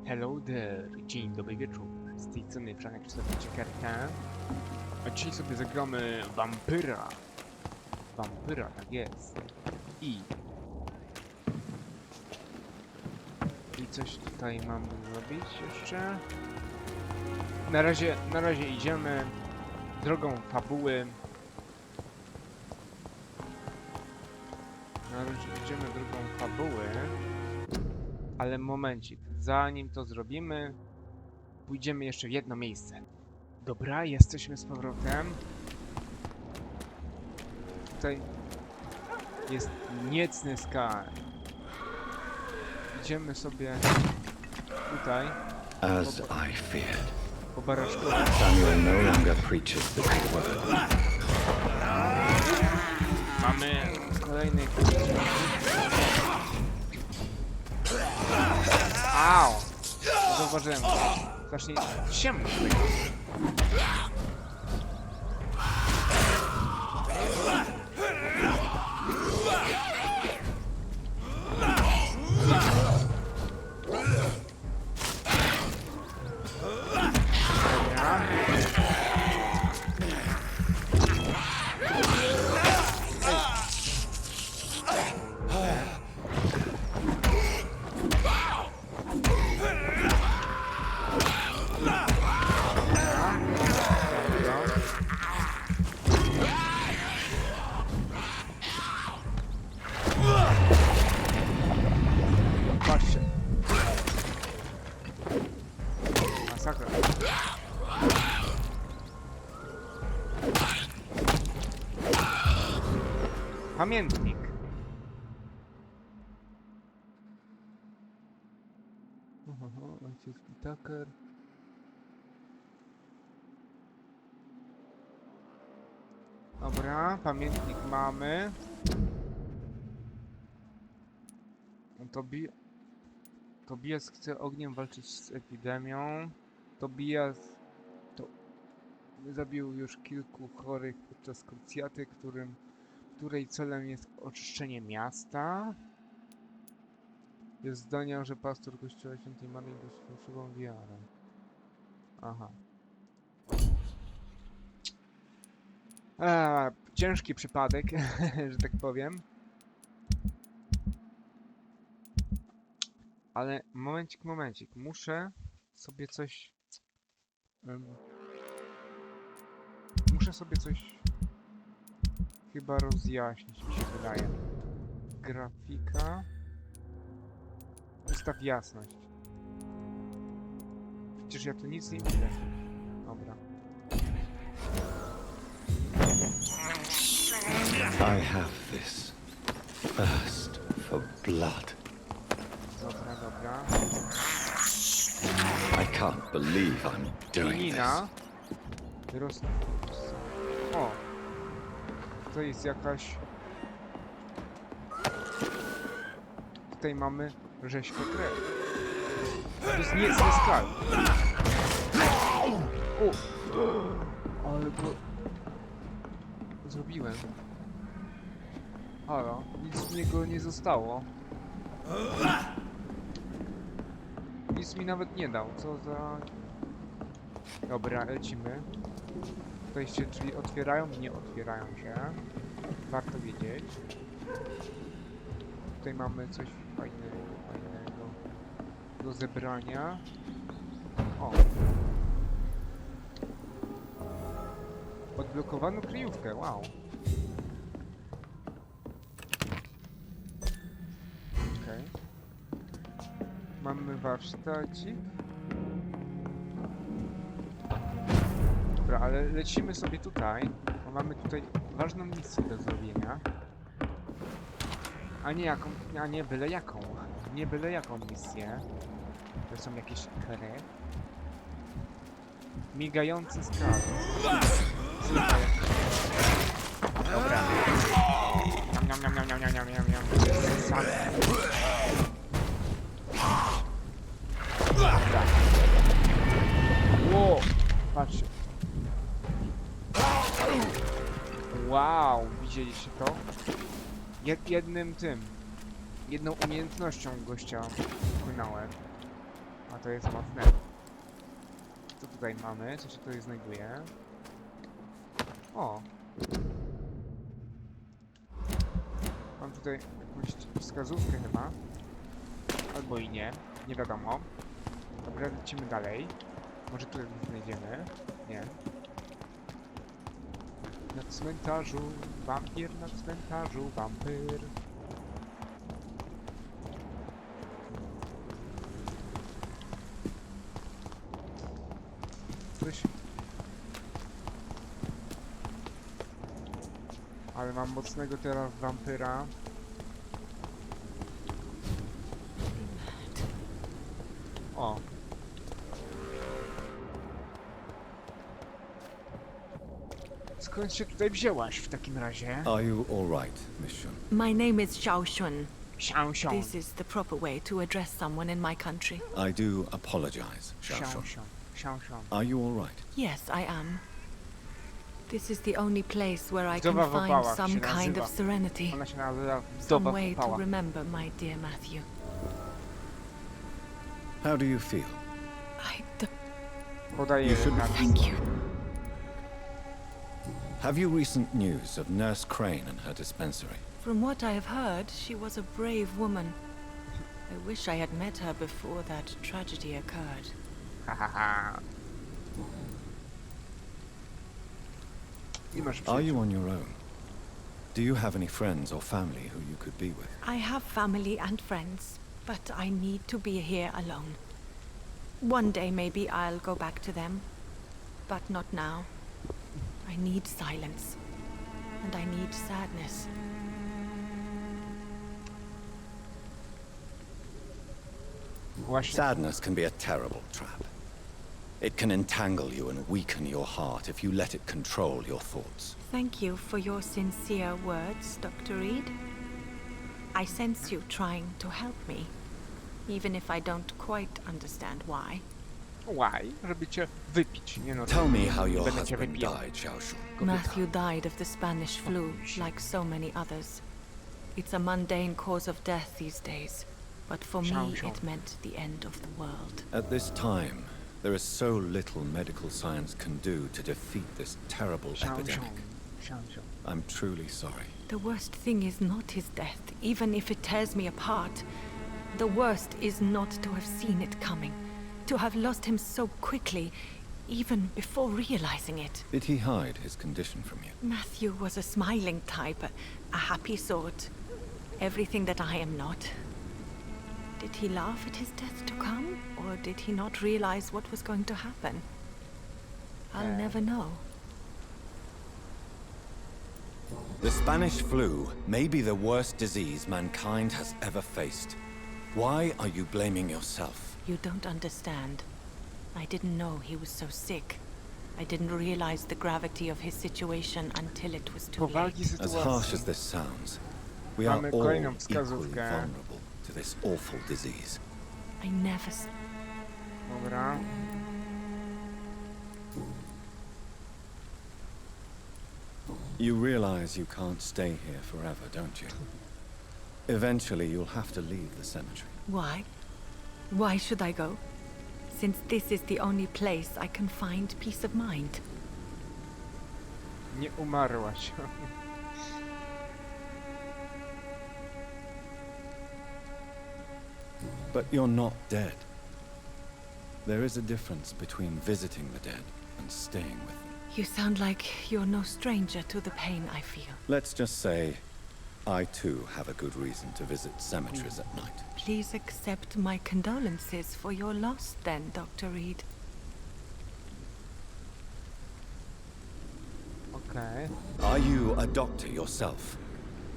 Hello there, dzień dobry wieczór. Z tej strony Franek 44. A dzisiaj sobie zagramy Vampyra. Vampyra, tak jest. I coś tutaj mamy zrobić jeszcze. Na razie idziemy drogą fabuły. Na razie idziemy drogą fabuły. Ale momencik, zanim to zrobimy, pójdziemy jeszcze w jedno miejsce. Dobra, jesteśmy z powrotem. Tutaj jest niecny skarb. Idziemy sobie tutaj. As I feared, Po barażku. Samuel no longer preaches the good word. Mamy kolejny. Au! Zauważyłem. Strasznie ciemno tutaj. Patrzcie. Masakra. Pamiętnik. Ojciec Pitaker. Dobra, pamiętnik mamy. Tobias chce ogniem walczyć z epidemią. Tobias zabił już kilku chorych podczas krucjaty, której celem jest oczyszczenie miasta. Jest zdania, że pastor kościoła świętej Marii był fałszywą wiarę. Aha. Ciężki przypadek, że tak powiem. Ale momencik. Muszę sobie coś... muszę sobie coś chyba rozjaśnić, mi się wydaje. Grafika. Ustaw jasność. Przecież ja tu nic nie widzę. Dobra. I have this thirst for blood. Dobra. I can't believe I'm doing Nina. this. O! To jest jakaś... Tutaj mamy rzeźkę krew. To jest niecny skarb. O! Ale go... zrobiłem. Halo, nic z niego nie zostało. Nic mi nawet nie dał, co za... Dobra, lecimy. Tutaj się drzwi otwierają, nie otwierają się. Warto wiedzieć. Tutaj mamy coś fajnego do zebrania. O! Odblokowano kryjówkę, wow! Okej. Mamy warsztacik. Dobra, ale lecimy sobie tutaj, bo mamy tutaj ważną misję do zrobienia. A nie byle jaką. Nie byle jaką misję. To są jakieś hry. Migający skarb. Dobra. Dobra. Wow, patrzcie. Wow, widzieliście to? Jedną umiejętnością gościa wpłynąłem. to jest mocne. Co tutaj mamy? Co się tutaj znajduje? O! Mam tutaj jakąś wskazówkę chyba. Albo i nie. Nie wiadomo. Dobra, lecimy dalej. Może tutaj coś znajdziemy? Nie. Na cmentarzu, wampir na cmentarzu, wampyr. Coś... Ale mam mocnego teraz wampyra. O. Skąd się tutaj wzięłaś w takim razie? Are you all right, Miss Shun? My name is Xiao Xun. Xiao Xiao. This is the proper way to address someone in my country. I do apologize, Xiao Xiao Shun. Xiao. Xiao Xiao. Are you all right? Yes, I am. This is the only place where I can Wdowa w find opałach some się kind nazywa. of serenity. Ona się nazywa Some Wdowa w way to opałach. remember my dear Matthew. How do you feel? Podaję You should- napis. Thank you. Have you recent news of Nurse Crane and her dispensary? From what I have heard, she was a brave woman. I wish I had met her before that tragedy occurred. Ha ha ha. Nie masz Are przyjaciół. you on your own? Do you have any friends or family who you could be with? I have family and friends, but I need to be here alone. One day maybe I'll go back to them, but not now. I need silence, and I need sadness. Właśnie. Sadness can be a terrible trap. It can entangle you and weaken your heart if you let it control your thoughts. Thank you for your sincere words, Dr. Reed. I sense you trying to help me, even if I don't quite understand why. Why? Żeby cię wypić, nie no. Tell me how your Będę cię husband wypijał. died, Xiao Shun. Matthew died of the Spanish flu, like so many others. It's a mundane cause of death these days, but for me Xiao. it meant the end of the world. At this time, there is so little medical science can do to defeat this terrible Xiao Xiao. epidemic. Xiao Xiao. I'm truly sorry. The worst thing is not his death, even if it tears me apart. The worst is not to have seen it coming, to have lost him so quickly, even before realizing it. Did he hide his condition from you? Matthew was a smiling type, a happy sort. Everything that I am not. Did he laugh at his death to come, or did he not realize what was going to happen? I'll never know. The Spanish flu may be the worst disease mankind has ever faced. Why are you blaming yourself? You don't understand. I didn't know he was so sick. I didn't realize the gravity of his situation until it was too late. Powagi As harsh sytuacji. as this sounds, we are Mamy all kolejną equally wskazówkę. vulnerable to this awful disease. I never... Dobra. You realize you can't stay here forever, don't you? Eventually, you'll have to leave the cemetery. Why? Why should I go? Since this is the only place I can find peace of mind. Nie umarłaś. But you're not dead. There is a difference between visiting the dead and staying with them. You sound like you're no stranger to the pain I feel. Let's just say, I too have a good reason to visit cemeteries at night. Please accept my condolences for your loss then, Dr. Reed. Okej. Are you a doctor yourself?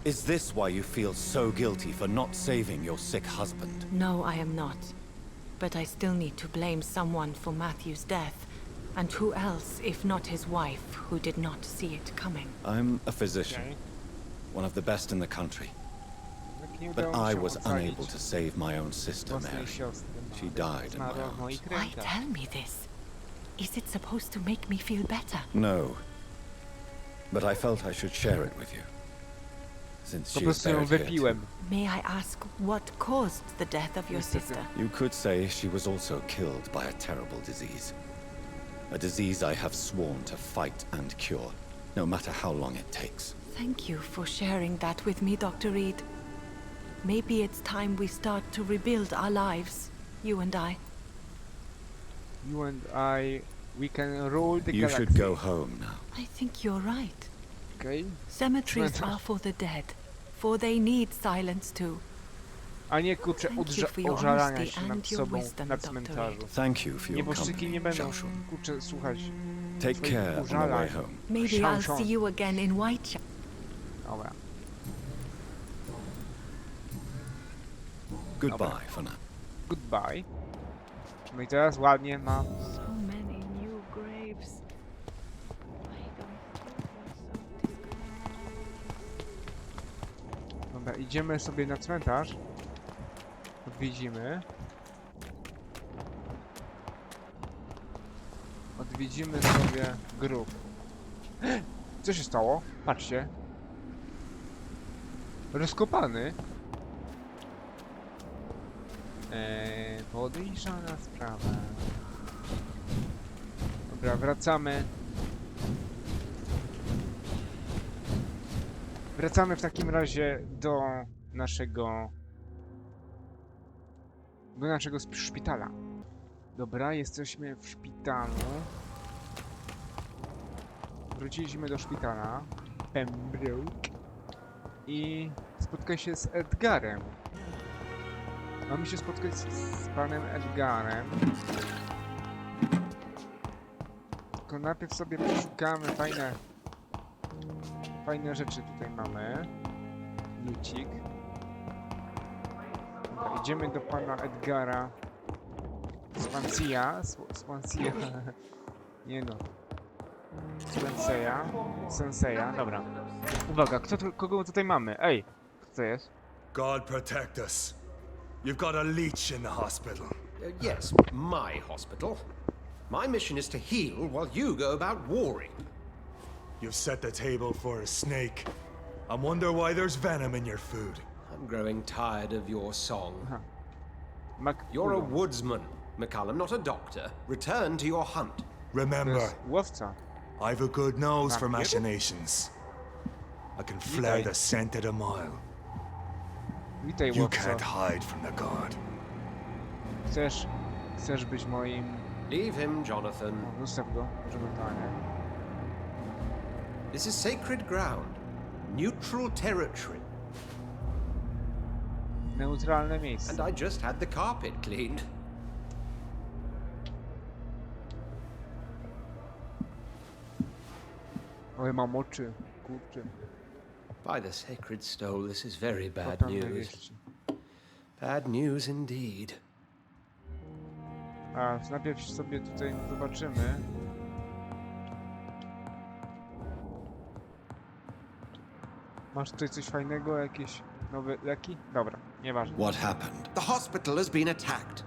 Is this why you feel so guilty for not saving your sick husband? No, I am not. But I still need to blame someone for Matthew's death. And who else, if not his wife, who did not see it coming? I'm a physician, Okej. one of the best in the country. Tak nie But udało mi I się was ocalić unable to save my own sister, własnej Mary. siostry. She died in my Zmarła w moich arms. Why rękach. tell me this? Is it supposed to make me feel better? No. But I felt I should share it with you. since Po she is prostu ją buried here. wypiłem. May I ask what caused the death of your Niestety. sister? You could say she was also killed by a terrible disease. A disease I have sworn to fight and cure, no matter how long it takes. Thank you for sharing that with me, Dr. Reed. Maybe it's time we start to rebuild our lives, you and I. You and I, we can rule the You galaxy. should go home now. I think you're right. Okay? Cemeteries Cmentarz. are for the dead, for they need silence too. A nie kurczę Thank you for your ożalania honesty się nad and your sobą wisdom, na Dr. cmentarzu. Reed. Thank you for your Nieboszczyki company, nie będą Xiaoshu. kurczę słuchać. Take twoich care on the way użalań. home. Maybe Xiao I'll Xiao. see you again in Whitechapel. Dobra. Goodbye for now. Goodbye. No i teraz ładnie ma. So many new graves. I don't feel so Dobra, idziemy sobie na cmentarz. Odwiedzimy. Odwiedzimy sobie grób. Co się stało? Patrzcie. Rozkopany. Podejrzana sprawa. Dobra, wracamy. Wracamy w takim razie do naszego szpitala. Dobra, jesteśmy w szpitalu. Wróciliśmy do szpitala. Pembroke. I spotkaj się z Edgarem. Mamy się spotkać z panem Edgarem. Tylko najpierw sobie przeszukamy fajne rzeczy tutaj mamy. Lucik. Dobra, idziemy do pana Edgara. Swansea. Nie no. Senseja. Dobra. Uwaga, kogo tutaj mamy? Ej, kto to jest? God protect us. You've got a leech in the hospital. Yes, my hospital. My mission is to heal while you go about warring. You've set the table for a snake. I wonder why there's venom in your food. I'm growing tired of your song. Mac You're a woodsman, McCallum, not a doctor. Return to your hunt. To Remember, jest łowca. I've a good nose for Vampyra? machinations. I can flare the scent at a mile. Witaj, You łowco. can't hide from the god. Chcesz być moim... Leave him, Jonathan. O, zostaw go, przygotowanie. This is sacred ground. Neutral territory. Neutralne miejsce. And I just had the carpet cleaned. Oj, mam oczy. Kurczę. By the sacred stole, this is very Co bad tam news. wieści? Bad news indeed. A, najpierw sobie tutaj zobaczymy. Masz tutaj coś fajnego? Jakieś nowe leki? Dobra, nieważne. What happened? The hospital has been attacked.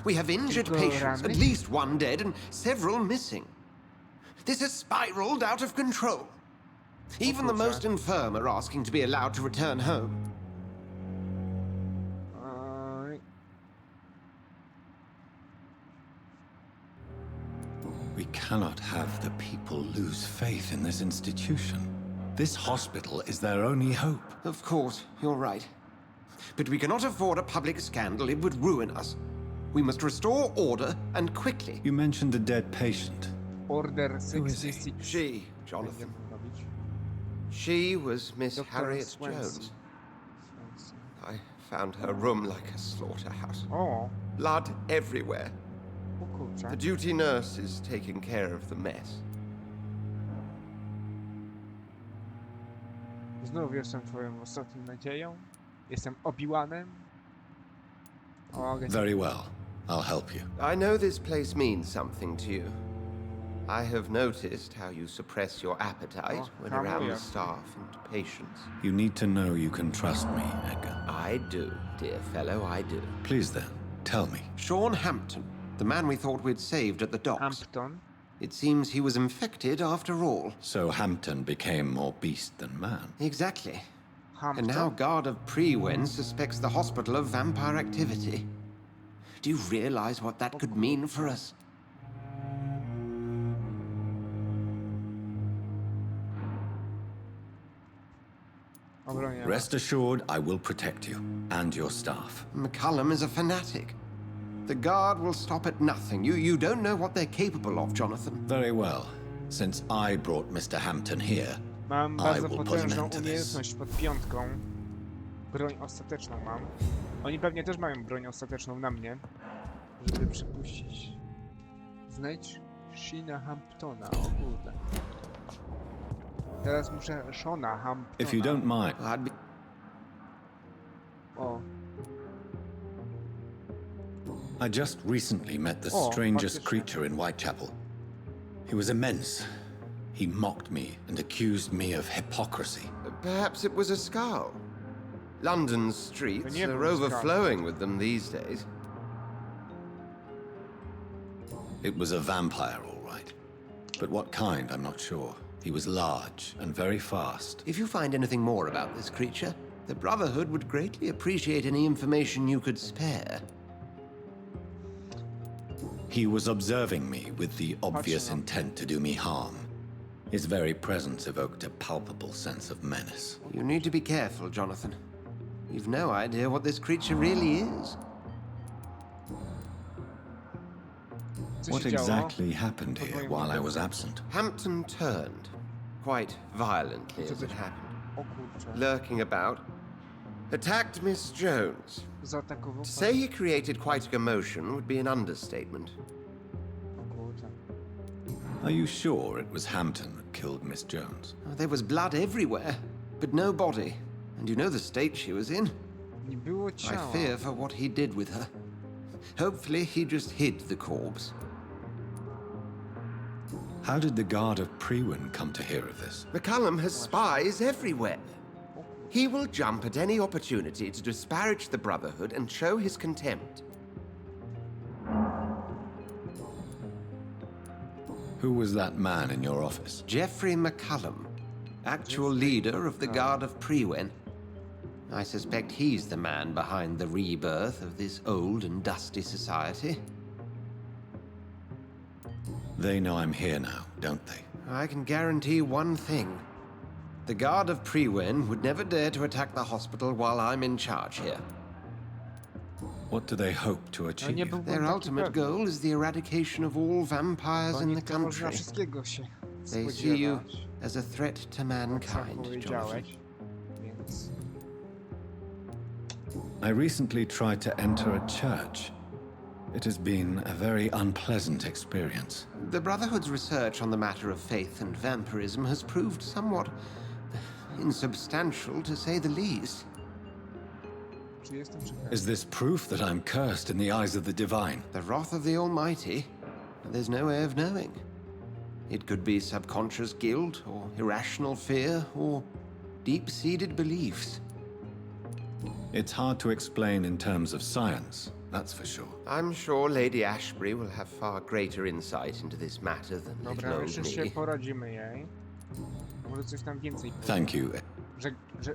We have injured Tylko patients, rany? at least one dead and several missing. This has spiraled out of control. Even the kurczę. most infirm are asking to be allowed to return home. Oj, We cannot have the people lose faith in this institution. This hospital is their only hope. Of course, you're right. But we cannot afford a public scandal. It would ruin us. We must restore order and quickly. You mentioned a dead patient. Order Who is he? 66. She, Jonathan. Będziemy robić. She was Miss Dr. Harriet Swansea. Jones. I found her room like a slaughterhouse. O, Blood everywhere. o kurczę. The duty nurse is taking care of the mess. Znów jestem twoją ostatnią nadzieją. Jestem Obi-Wanem. O, Very well. I'll help you. I know this place means something to you. I have noticed how you suppress your appetite when around the staff and patients. You need to know you can trust me, Edgar. I do, dear fellow, I do. Please then, tell me. Sean Hampton, the man we thought we'd saved at the docks. Hampton. It seems he was infected after all. So Hampton became more beast than man. Exactly. And now Hampton. Guard of Prewen suspects the hospital of vampire activity. Do you realize what that could mean for us? Obronię. Rest assured, I will protect you and your staff. McCullum is a fanatic. The Guard will stop at nothing. You don't know what they're capable of, Jonathan. Very well. Since I brought Mr. Hampton here, Mam I bardzo will put an potężną end to this. umiejętność pod piątką. Broń ostateczną mam. Oni pewnie też mają broń ostateczną na mnie, żeby przypuścić. Znajdź Sheena Hamptona. O kurde. Teraz muszę Shona Hamptona. If you don't mind, I'd be... O, I just recently met the Oh, strangest faktycznie. creature in Whitechapel. He was immense. He mocked me and accused me of hypocrisy. Perhaps it was a skull. London's streets nie are był skull. overflowing with them these days. It was a vampire, all right. But what kind, I'm not sure. He was large and very fast. If you find anything more about this creature, the Brotherhood would greatly appreciate any information you could spare. He was observing me with the obvious Patrzę na- intent to do me harm. His very presence evoked a palpable sense of menace. You need to be careful, Jonathan. You've no idea what this creature really is. co What się działo? exactly happened here while I was absent? Hampton turned, quite violently as it happened, O kurczę. lurking about, attacked Miss Jones. Zaatakował To say he created quite a commotion would be an understatement. O kurczę. Are you sure it was Hampton that killed Miss Jones? There was blood everywhere, but no body. And you know the state she was in. Nie było I ciała. fear for what he did with her. Hopefully he just hid the corpse. How did the Guard of Prewen come to hear of this? McCullum has spies everywhere. He will jump at any opportunity to disparage the Brotherhood and show his contempt. Who was that man in your office? Geoffrey McCullum, actual leader of the Guard of Prewen. I suspect he's the man behind the rebirth of this old and dusty society. They know I'm here now, don't they? I can guarantee one thing. The Guard of Prewen would never dare to attack the hospital while I'm in charge here. What do they hope to No nie achieve? byłbym Their taki ultimate pewny, goal is the eradication of all vampires bo in nie the to można country. wszystkiego się They see you spodziewać. as a threat to Tak sam mankind, Jonathan. powiedziałeś, więc... I recently tried to enter a church. It has been a very unpleasant experience. The Brotherhood's research on the matter of faith and vampirism has proved somewhat insubstantial, to say the least. Czy jestem przekonany? Is this proof that I'm cursed in the eyes of the divine? The wrath of the Almighty? There's no way of knowing. It could be subconscious guilt, or irrational fear, or deep-seated beliefs. It's hard to explain in terms of science, that's for sure. I'm sure Lady Ashbury will have far greater insight into this matter than little Dobra, old jeszcze się me. poradzimy jej. Może coś tam więcej powie. Thank you.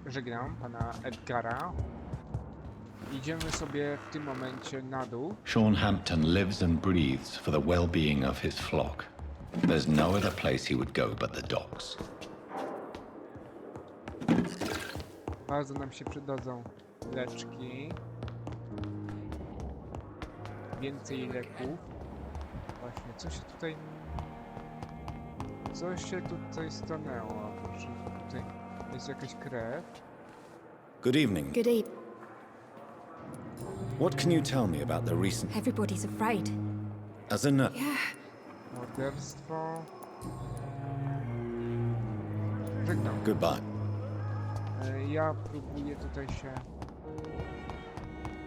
Żegnam pana Edgara. Idziemy sobie w tym momencie na dół. Sean Hampton lives and breathes for the well-being of his flock. There's no other place he would go but the docks. Bardzo nam się przydadzą leczki. Więcej leków. Właśnie, co się tutaj... Co się tutaj stanęło? Czy tutaj jest jakaś krew? Good evening. Good evening. What can you tell me about the recent... Everybody's afraid. As a nurse... Morderstwo... Żegnam. Goodbye. Ja próbuję tutaj się...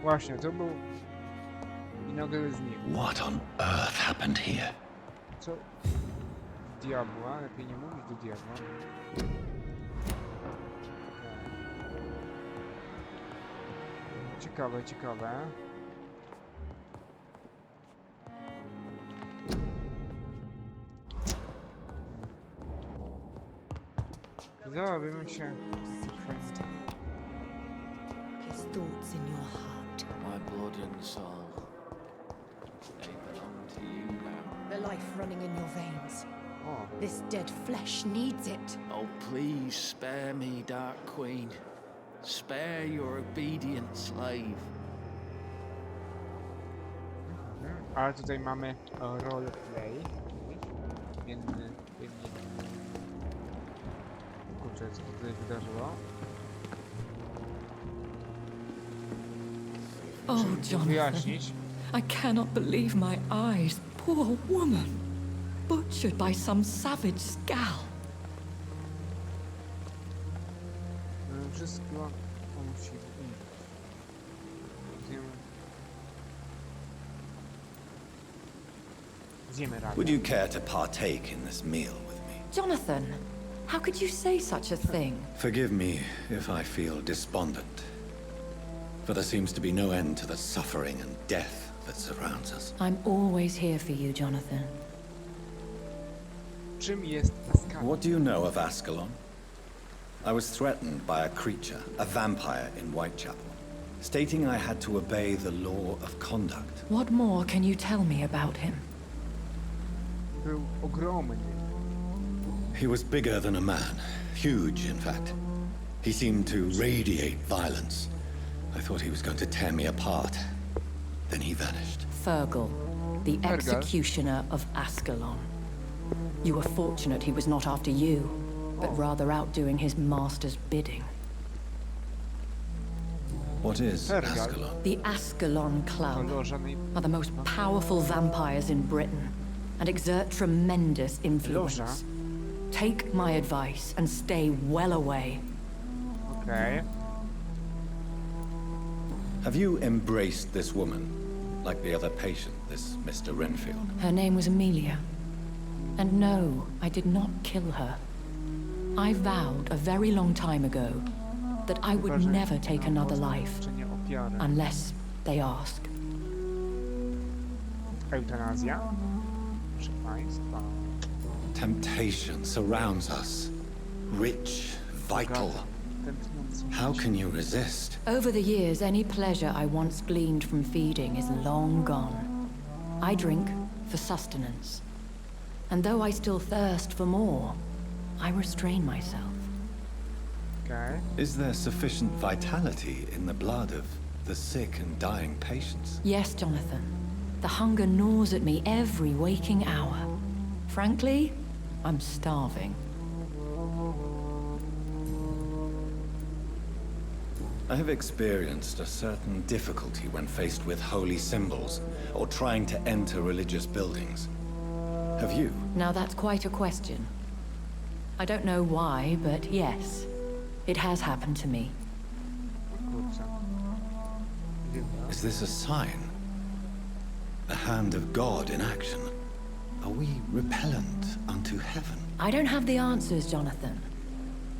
Właśnie, to był... I nagle znikł. What on earth happened here? Co? Diabła? Lepiej nie mówić do diabła. Ciekawe, ciekawe. Zabawimy się. thoughts in your heart? My blood and soul, they belong to you now. The life running in your veins. O, This dead flesh needs it. Oh, please spare me, Dark Queen. Spare your obedient slave. ale tutaj mamy roleplay. Między tymi... Kurczę, co się tutaj wydarzyło? Oh, Muszę Jonathan, wyjaśnić. I cannot believe my eyes. Poor woman, butchered by some savage scowl. Wszystko on musi umrzeć. Zjemy razem. Would you care to partake in this meal with me? Jonathan, how could you say such a thing? Forgive me if I feel despondent, for there seems to be no end to the suffering and death that surrounds us. I'm always here for you, Jonathan. Czym jest Masakra? What do you know of Ascalon? I was threatened by a creature, a vampire in Whitechapel, stating I had to obey the law of conduct. What more can you tell me about him? Był ogromny. He was bigger than a man, huge in fact. He seemed to radiate violence. I thought he was going to tear me apart. Then he vanished. Fergal, the executioner of Ascalon. You were fortunate he was not after you, but rather out doing his master's bidding. What is Fergal? Ascalon? The Ascalon Club Lożanej... are the most powerful vampires in Britain and exert tremendous influence. Loża? Take my advice and stay well away. Okej. Have you embraced this woman, like the other patient, this Mr. Renfield? Her name was Amelia. And no, I did not kill her. I vowed a very long time ago that I would Chyba, że never take na another mocne life leczenie ofiary. unless they ask. Eutanazja? Proszę państwa. Temptation surrounds us. Rich, vital. Tętniący How can you resist? Over the years, any pleasure I once gleaned from feeding is long gone. I drink for sustenance. And though I still thirst for more, I restrain myself. Okej. Is there sufficient vitality in the blood of the sick and dying patients? Yes, Jonathan. The hunger gnaws at me every waking hour. Frankly, I'm starving. I have experienced a certain difficulty when faced with holy symbols or trying to enter religious buildings. Have you? Now that's quite a question. I don't know why, but yes, it has happened to me. Kurczę. Dziwne. Is this a sign? The hand of God in action? Are we repellent unto heaven? I don't have the answers, Jonathan.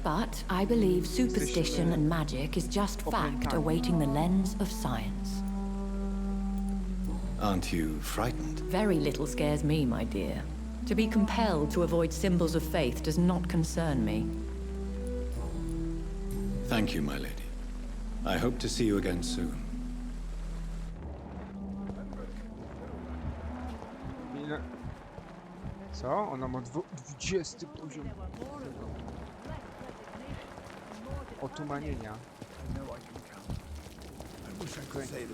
But I believe superstition and magic is just fact awaiting the lens of science. Aren't you frightened? Very little scares me, my dear. To be compelled to avoid symbols of faith does not concern me. Thank you, my lady. I hope to see you again soon. Ile... Co? Ona ma 20 poziom otumanienia. Okej.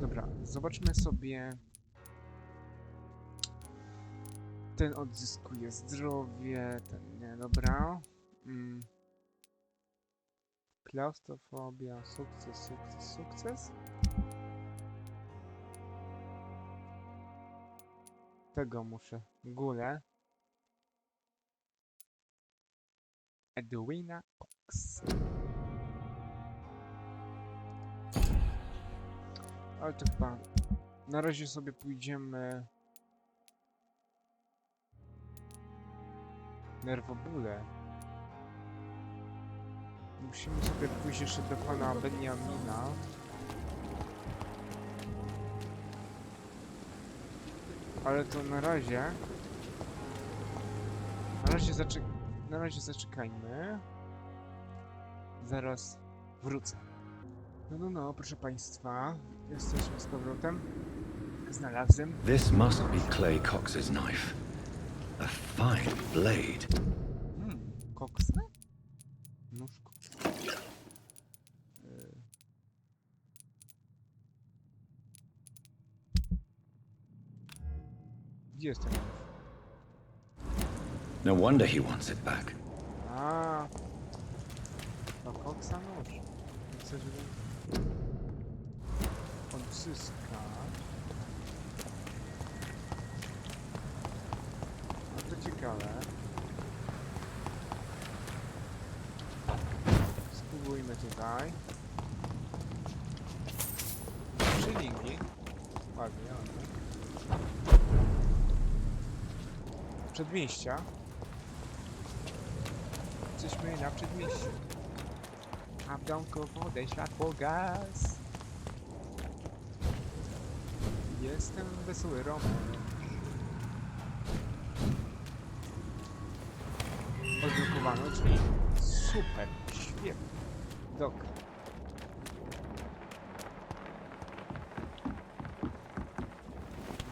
Dobra, zobaczmy sobie. Ten odzyskuje zdrowie, ten nie, dobra. Klaustrofobia, sukces, sukces, sukces. Tego muszę. Górę. Edwina Cox. Ale to chyba... Na razie sobie pójdziemy... Nerwobóle. Musimy sobie pójść jeszcze do pana Beniamina. Ale to na razie... Na razie zaczekajmy. Zaraz wrócę. No, proszę państwa. Jesteśmy z powrotem. Znalazłem. This must be Clay Cox's knife. A fine blade. Koksne? Nóż koksny. Gdzie jest ten nóż? No wonder he wants it back. A, to koksa nóż. Chcę, żeby odzyskać. No to ciekawe. Spróbujmy tutaj. Szylingi. Ładnie, ładnie. Przedmieścia. Jesteśmy na przedmieściu. A w domku wodę, światło, gaz. Jestem wesoły Roman. Odblokowano drzwi. Super, świetnie. Dok.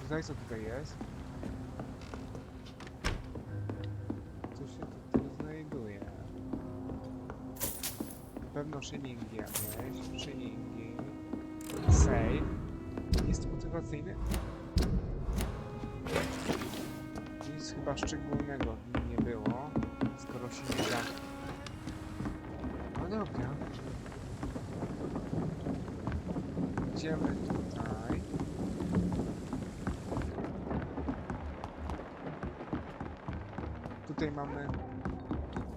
Tutaj co tutaj jest? Co się tutaj znajduje? Na pewno szylingi jakieś. Szylingi. Save. Jest motywacyjny? Nic chyba szczególnego w nim nie było, skoro się nie da. No dobra. Idziemy tutaj. Tutaj mamy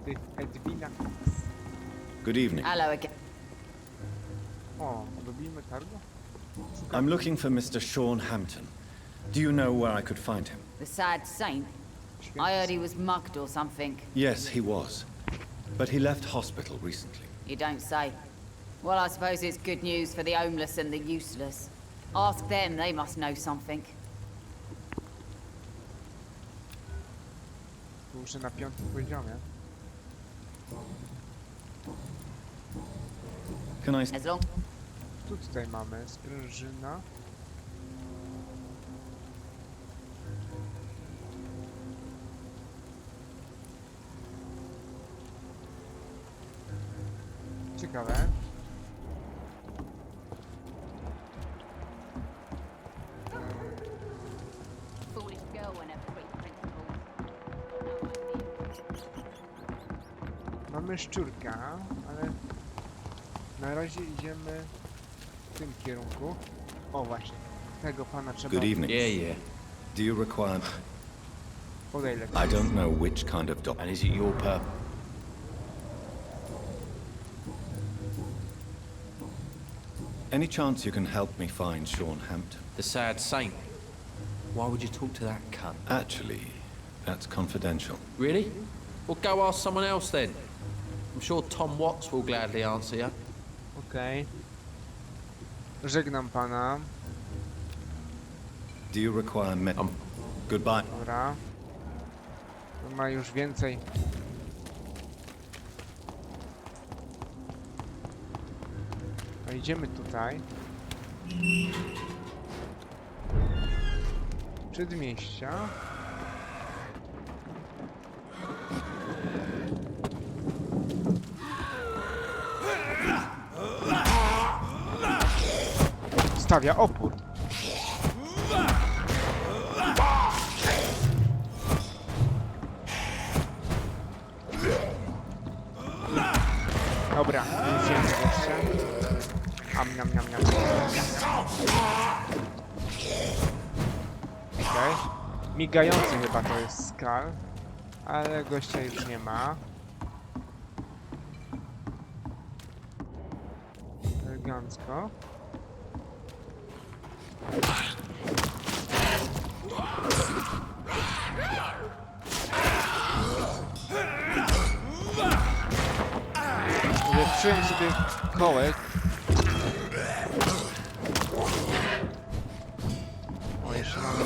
tych Edwina. Good evening. Hello again. O, robimy targu? I'm looking for Mr. Sean Hampton. Do you know where I could find him? The sad saint? I heard he was mugged or something. Yes, he was. But he left hospital recently. You don't say. Well, I suppose it's good news for the homeless and the useless. Ask them, they must know something. Muszę na 5. poziomie. Can I... As long... Tu tutaj mamy sprężyna. Ciekawe. Foolish girl when her free principles. Mamy szczurka, ale na razie idziemy w tym kierunku. O właśnie, tego pana trzeba... Good evening. Yeah. Do you require... Podejdę. I don't know which kind of dog. And is it your purpose? Any chance you can help me find Sean Hampton? The sad saint? Why would you talk to that cunt? Actually, that's confidential. Really? Well, go ask someone else then. I'm sure Tom Watts will gladly answer you. Okej. Żegnam pana. Do you require Goodbye. Dobra. To ma już więcej. No idziemy tutaj. Przedmieścia. Stawia opór. Dobra, idziemy jeszcze. Nam. Okej. Migający chyba to jest skal. Ale gościa już nie ma. Elegancko. Ulepszyłem sobie kołek. O, jeszcze mamy...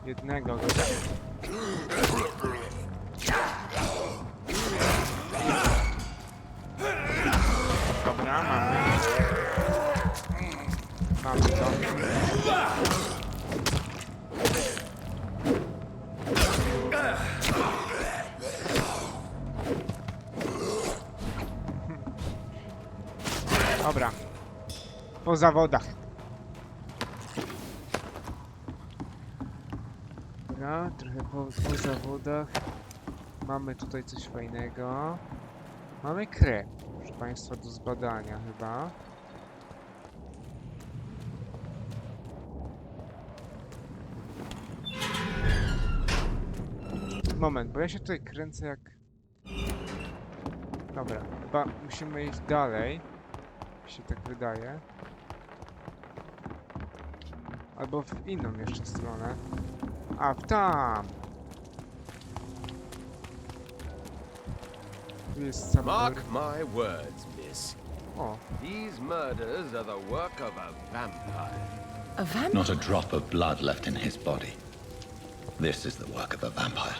jednego gościa. Mamy to. Dobra. Po zawodach. Dobra, trochę po zawodach. Mamy tutaj coś fajnego. Mamy krew, proszę Państwa, do zbadania chyba. Moment, bo ja się tutaj kręcę jak... Dobra, chyba musimy iść dalej. Mi się tak wydaje. Albo w inną jeszcze stronę. A, w tam! Tu jest sam... Mark my words, miss. O, These murders are the work of a vampire. A vampire? Not a drop of blood left in his body. This is the work of a vampire.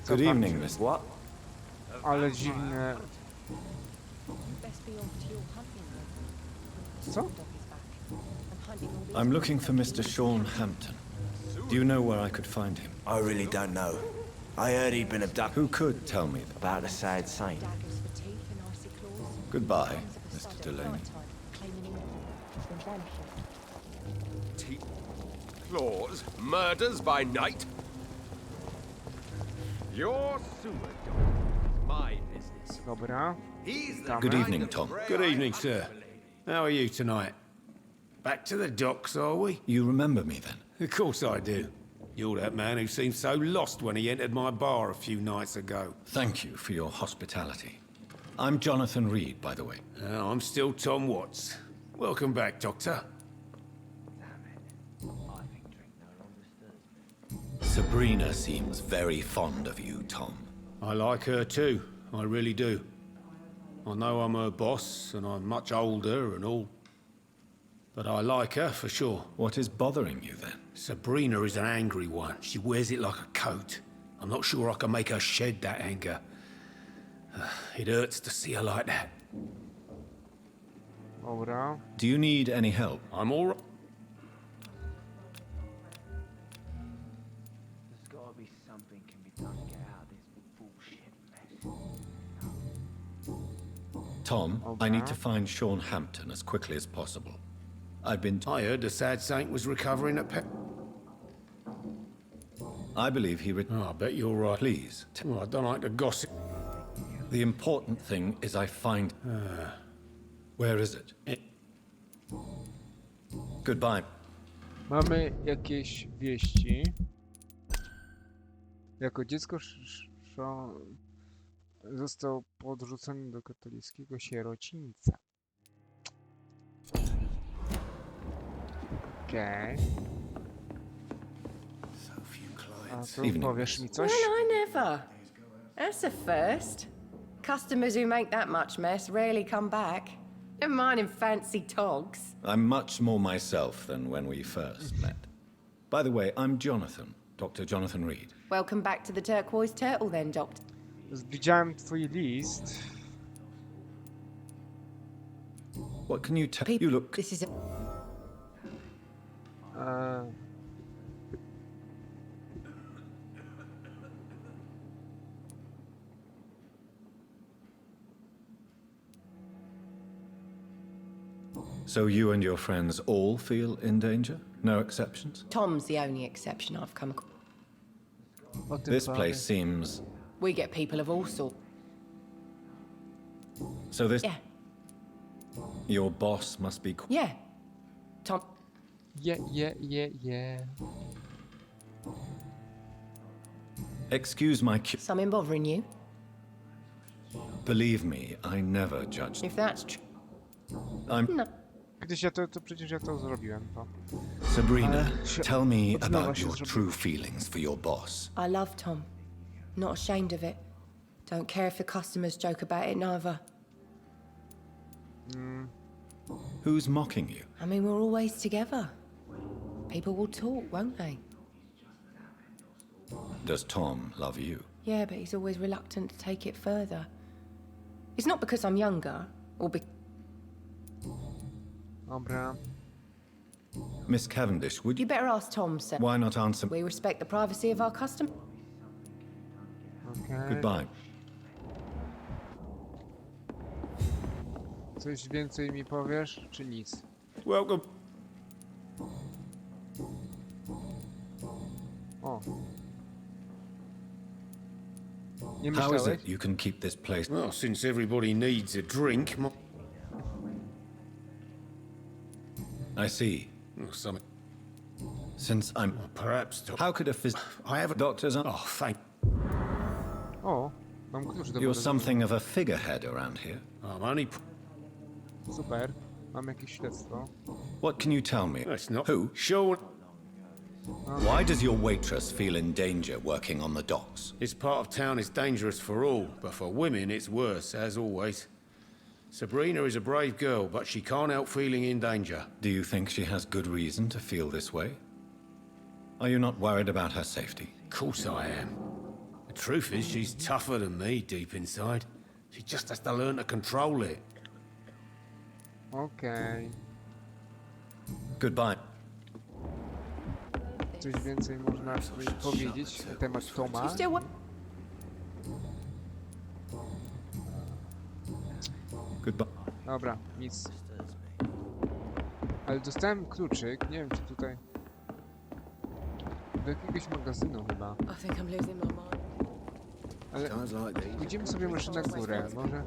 Good evening, Miss. What? ale dziwne... Co? I'm looking for Mr. Sean Hampton. Do you know where I could find him? I really don't know. I heard he'd been abducted. Who could tell me that? About the sad saint. Goodbye, Mr. Delaney. Teeth, claws, murders by night? Your sewer dog is my business. Dobra. He's the Good evening, Tom. Good evening, sir. How are you tonight? Back to the docks, are we? You remember me then? Of course I do. You're that man who seemed so lost when he entered my bar a few nights ago. Thank you for your hospitality. I'm Jonathan Reed, by the way. I'm still Tom Watts. Welcome back, Doctor. Sabrina seems very fond of you, Tom. I like her too. I really do. I know I'm her boss, and I'm much older and all. But I like her for sure. What is bothering you then? Sabrina is an angry one. She wears it like a coat. I'm not sure I can make her shed that anger. It hurts to see her like that. Dobra. Do you need any help? I'm all right. There's gotta be something can be done to get out of this bullshit mess. Tom, I need to find Sean Hampton as quickly as possible. I've been... I heard the sad saint was recovering at I believe he... Oh, I bet you're right. Please. Well, I don't like to gossip. The important thing is I find... Where is it? Goodbye. Mamy jakieś wieści. Jako dziecko został podrzucony do katolickiego sierocińca. Okej. A tu powiesz mi coś? Well, I never. That's a first. Customers who make that much mess rarely come back. Never mind in fancy togs. I'm much more myself than when we first met. By the way, I'm Jonathan, Dr. Jonathan Reed. Welcome back to the Turquoise Turtle then, Doctor. Widziałem twój list. What can you tell? You look... This is a... So you and your friends all feel in danger? No exceptions? Tom's the only exception I've come across. This place seems... We get people of all sorts. So this... Yeah. Your boss must be... Yeah. Tom... Yeah. Excuse my... Something bothering you? Believe me, I never judged... If that's true... I'm... No. Kiedyś ja to przecież ja to zrobiłem, to. Sabrina, tell me od nowa about się your zrobiło. true feelings for your boss. I love Tom. Not ashamed of it. Don't care if the customers joke about it, neither. Who's mocking you? I mean, we're always together. People will talk, won't they? Does Tom love you? Yeah, but he's always reluctant to take it further. It's not because I'm younger, or because... Dobra. Miss Cavendish, would You you... better ask Tom, sir. Why not answer... We respect the privacy of our customer. Okej. Goodbye. Coś więcej mi powiesz, czy nic? Welcome. O. Nie How is myślałeś? it you can keep this place... Well, since everybody needs a drink, I see. something. Since I'm... Perhaps... How could a I have a doctor's... Oh, thank... O, mam klucz do You're magazynu. something of a figurehead around here. I'm only... Super. Mam jakieś śledztwo. What can you tell me? It's not... Who? Sure. Why does your waitress feel in danger working on the docks? This part of town is dangerous for all, but for women it's worse, as always. Sabrina is a brave girl, but she can't help feeling in danger. Do you think she has good reason to feel this way? Are you not worried about her safety? Of course I am. The truth is, she's tougher than me deep inside. She just has to learn to control it. Okej. Goodbye. Coś więcej można powiedzieć na temat Toma? Goodbye. Dobra, nic. Ale dostałem kluczyk, nie wiem czy tutaj... Do jakiegoś magazynu chyba. I think I'm losing my mind. Ale pójdziemy sobie może na górę, może...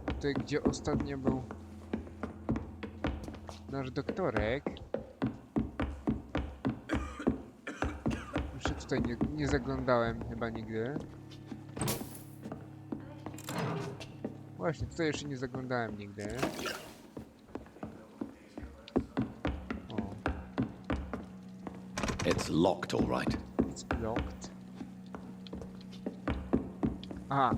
Tutaj gdzie ostatnio był nasz doktorek. Jeszcze tutaj nie zaglądałem chyba nigdy. Właśnie, tutaj jeszcze nie zaglądałem nigdy. O. It's locked, all right. It's locked. Aha.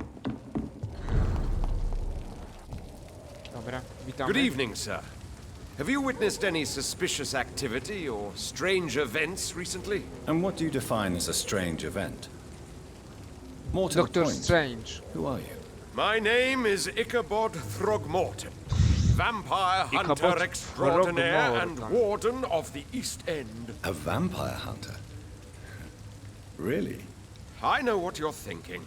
Dobra, witamy. Good evening, sir. Have you witnessed any suspicious activity or strange events recently? And what do you define as a strange event? More to the Doctor point. Strange. Who are you? My name is Ichabod Throgmorton, vampire hunter Ichabod extraordinaire and Throgmorton. warden of the East End. A vampire hunter? Really? I know what you're thinking.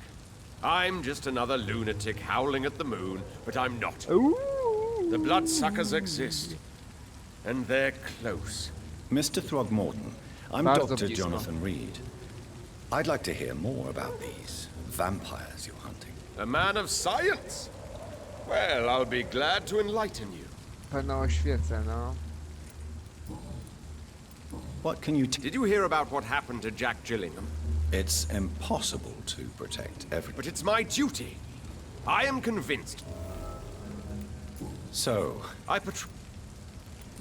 I'm just another lunatic howling at the moon, but I'm not. The bloodsuckers exist, and they're close. Mr. Throgmorton, I'm Bardzo Dr. blisko. Jonathan Reed. I'd like to hear more about these vampires you're hunting. A man of science? Well, I'll be glad to enlighten you. Pewno oświecę, no. What can you Did you hear about what happened to Jack Gillingham? It's impossible to protect every... But it's my duty. I am convinced. So,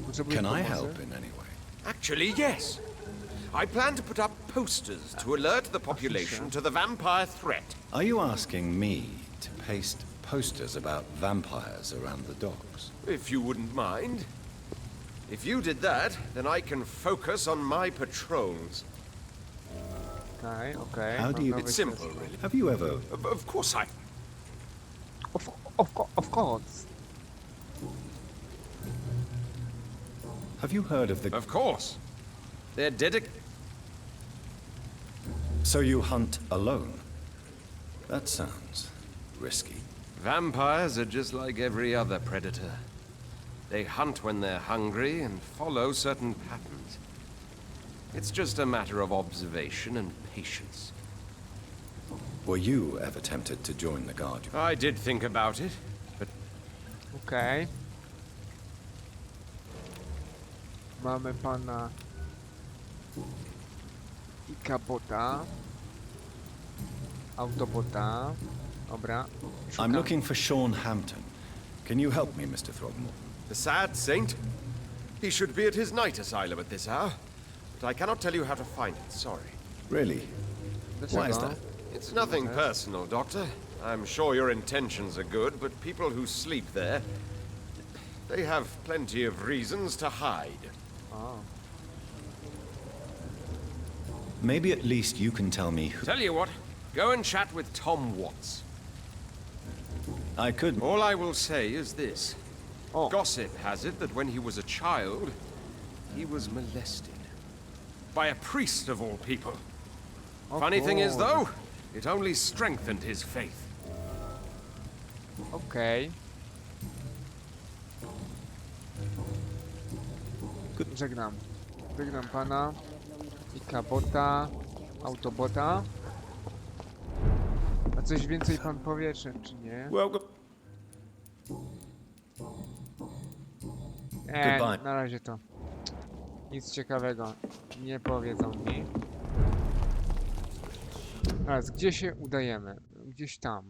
Potrzebuję can I pomocy? help in any way? Actually, yes. I plan to put up posters to alert the population to the vampire threat. Are you asking me to paste posters about vampires around the docks? If you wouldn't mind. If you did that, then I can focus on my patrols. Okay, okay. How do you... It's simple, really. Have you ever... Of course I... Of course. Have you heard of the... Of course. They're dedicated... So you hunt alone? That sounds risky. Vampires are just like every other predator. They hunt when they're hungry and follow certain patterns. It's just a matter of observation and patience. Were you ever tempted to join the Guard? I did think about it, but... Okay. Mamy pana Ikabota. Autobota. Dobra. I'm looking for Sean Hampton. Can you help me, Mr. Throgmorton? The sad saint? He should be at his night asylum at this hour. But I cannot tell you how to find it, sorry. Really? Why is that? It's nothing personal, Doctor. I'm sure your intentions are good, but people who sleep there... they have plenty of reasons to hide. Oh. Maybe at least you can tell me who... Tell you what, go and chat with Tom Watts. I couldn't. All I will say is this. Gossip has it that when he was a child, he was molested. By a priest of all people. Funny thing is, though, it only strengthened his faith. Okej. Żegnam. Żegnam pana. I kabota. Autobota. A coś więcej pan powie, czy nie? Na razie to. Nic ciekawego nie powiedzą mi. Teraz, gdzie się udajemy? Gdzieś tam.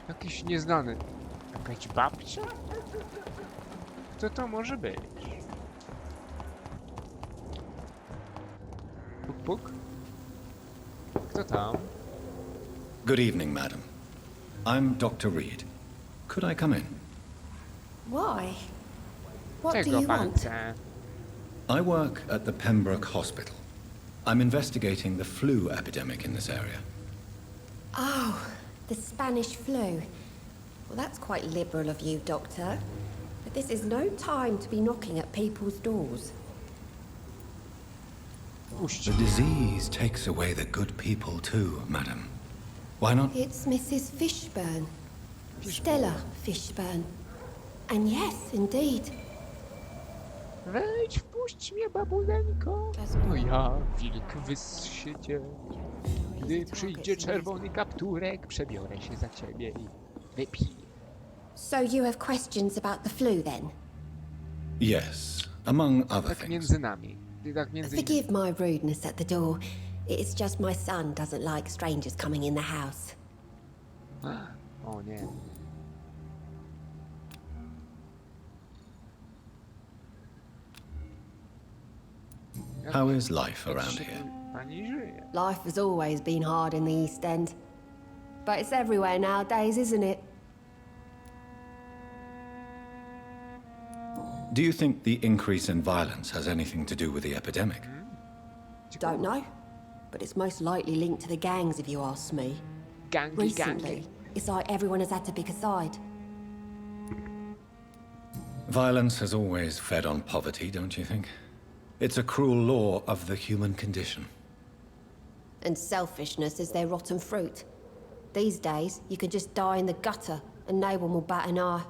Jakiś nieznany. Jakaś babcia? Kto to może być? Puk, puk. Kto tam? Good evening, madam. I'm Dr. Reed. Could I come in? Why? What do Czego you pan want? chce? I work at the Pembroke Hospital. I'm investigating the flu epidemic in this area. Oh, the Spanish flu. Well, that's quite liberal of you, Doctor. But this is no time to be knocking at people's doors. The disease takes away the good people too, madam. Why not? It's Mrs. Fishburne. Stella Fishburne. And yes, indeed. Wejdź, wpuść mnie, babuleńko. No ja, wilk wysszycie. Gdy przyjdzie czerwony kapturek, przebiorę się za ciebie i wypij. So you have questions about the flu, then? Yes, among other Tak things. między nami. Tak między innymi. Forgive my rudeness at the door. It's just my son doesn't like strangers coming in the house. O nie. How is life around here? Pani żyje. Life has always been hard in the East End. But it's everywhere nowadays, isn't it? Do you think the increase in violence has anything to do with the epidemic? Don't know. But it's most likely linked to the gangs, if you ask me. Recently, it's like everyone has had to pick a side. Violence has always fed on poverty, don't you think? It's a cruel law of the human condition. And selfishness is their rotten fruit. These days, you can just die in the gutter and no one will bat an eye.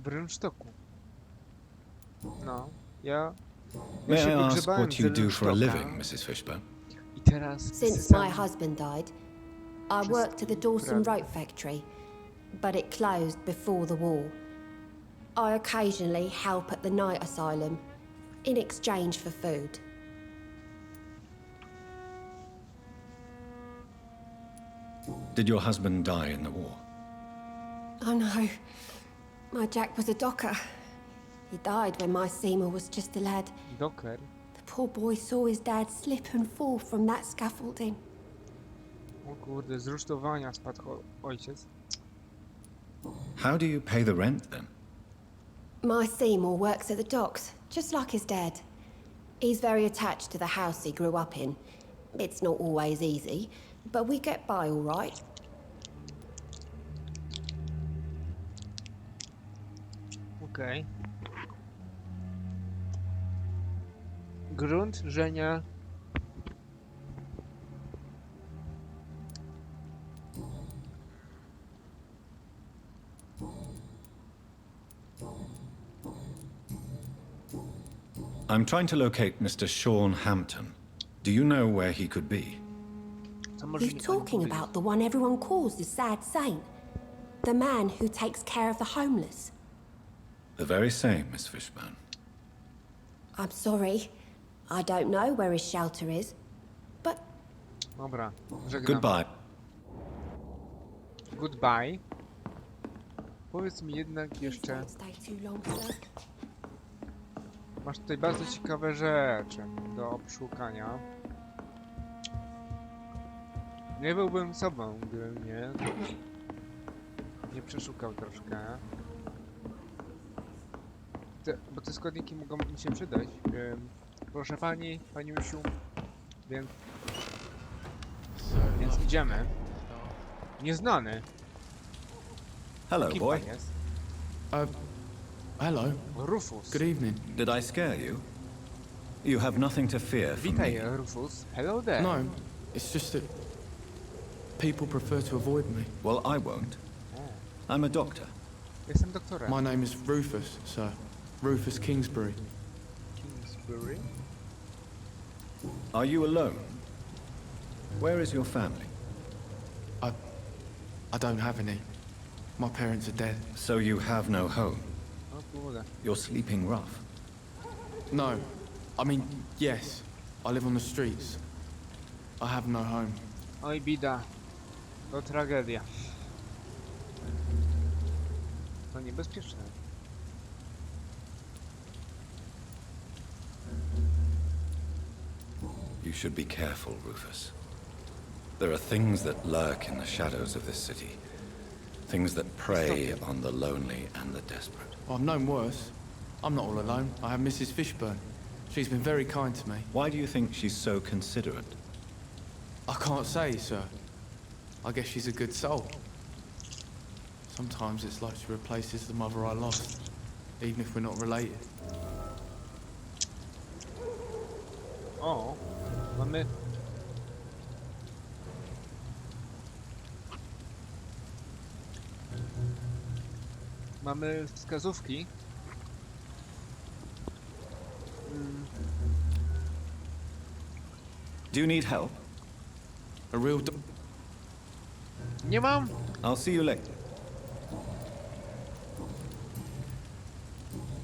W rynsztoku. No, ja... May się I ask wygrzebałem what z you do for a rynsztoka. living, Mrs. Fishburne? I teraz... Since my husband died, I worked at the Dawson Rope factory, but it closed before the war. I occasionally help at the night asylum, in exchange for food. Did your husband die in the war? Oh no, my Jack was a docker. He died when my Seymour was just a lad. Docker? The poor boy saw his dad slip and fall from that scaffolding. O kurde, z rusztowania spadł ojciec. How do you pay the rent then? My Seymour works at the docks, just like his dad. He's very attached to the house he grew up in. It's not always easy, but we get by all right. Okej. Grunt, żenia. I'm trying to locate Mr. Sean Hampton. Do you know where he could be? You're talking about the one everyone calls the sad saint? The man who takes care of the homeless? The very same, Miss Fishburne. I'm sorry. I don't know where his shelter is, but... Dobra, żegnam. Goodbye. Goodbye. Powiedz mi jednak jeszcze... Masz tutaj bardzo ciekawe rzeczy do obszukania. Nie byłbym sobą, gdybym nie przeszukał troszkę. Bo te składniki mogą mi się przydać. Proszę pani, pani Misiu, więc Więc idziemy. Nieznany. Hello, Kim boy. pan jest? Hello. Rufus. Good evening. Did I scare you? You have nothing to fear from Witaj, me. Rufus. Hello there. No, it's just that people prefer to avoid me. Well, I won't. I'm a doctor. Jestem doktorem. My name is Rufus, sir. Rufus Kingsbury. Kingsbury? Are you alone? Where is your family? I don't have any. My parents are dead. So you have no home? O kurde. You're sleeping rough. No. I mean, yes. I live on the streets. I have no home. Oj, bida. To tragedia. To niebezpieczne. You should be careful, Rufus. There are things that lurk in the shadows of this city. Things that prey on the lonely and the desperate. Well, I've known worse. I'm not all alone. I have Mrs. Fishburne. She's been very kind to me. Why do you think she's so considerate? I can't say, sir. I guess she's a good soul. Sometimes it's like she replaces the mother I lost, even if we're not related. O, mamy... Mamy wskazówki. Do you need help? A real Nie mam. I'll see you later.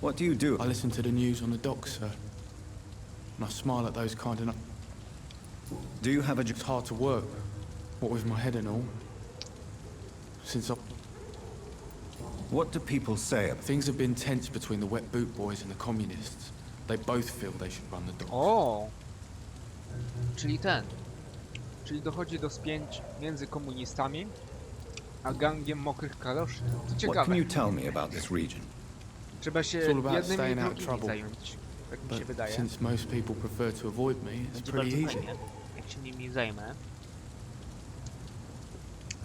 What do you do? I listen to the news on the docks, sir. And I smile at those kind enough. Do you have a It's hard to work, what with my head and all. Since I... What do people say about... Things have been tense between the wet boot boys and the communists. They both feel they should run the docks. O! Czyli ten. Czyli dochodzi do spięć między komunistami a gangiem mokrych kaloszy. To What ciekawe. can you tell me about this region? Trzeba się It's all about jednym i staying out of drugim trouble. zająć. Tak mi się But wydaje. since most people prefer to avoid me, it's Będzie pretty bardzo easy. fajnie, jak się nimi zajmę.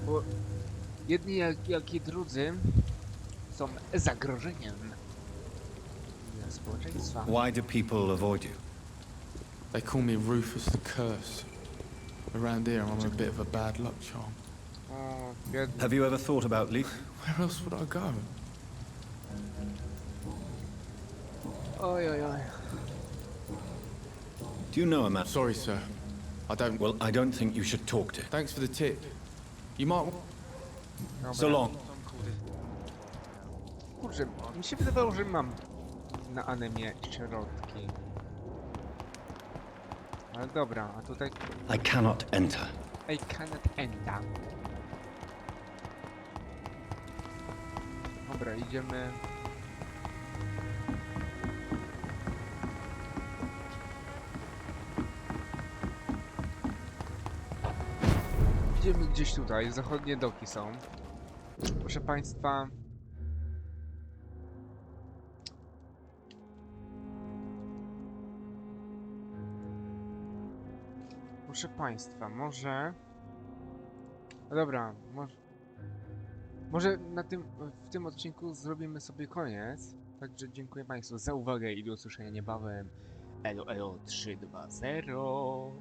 Bo jedni jak i drudzy są zagrożeniem dla społeczeństwa. Why do people avoid you? They call me Rufus the Curse. Around here, I'm a bit of a bad luck charm. O, biedny. Have you ever thought about leaving? Where else would I go? Oj, oj, oj. Do you know a man? Sorry, sir. I don't... Well, I don't think you should talk to him. Thanks for the tip. You might... So long. Kurczę, mi się wydawało, że mam na anemię środki. Ale dobra, a tutaj... I cannot enter. I cannot enter. Dobra, idziemy... Idziemy gdzieś tutaj, zachodnie doki są. Proszę państwa... Proszę państwa, może... No dobra, może w tym odcinku zrobimy sobie koniec. Także dziękuję państwu za uwagę i do usłyszenia niebawem. Elo, elo, 3, 2, 0.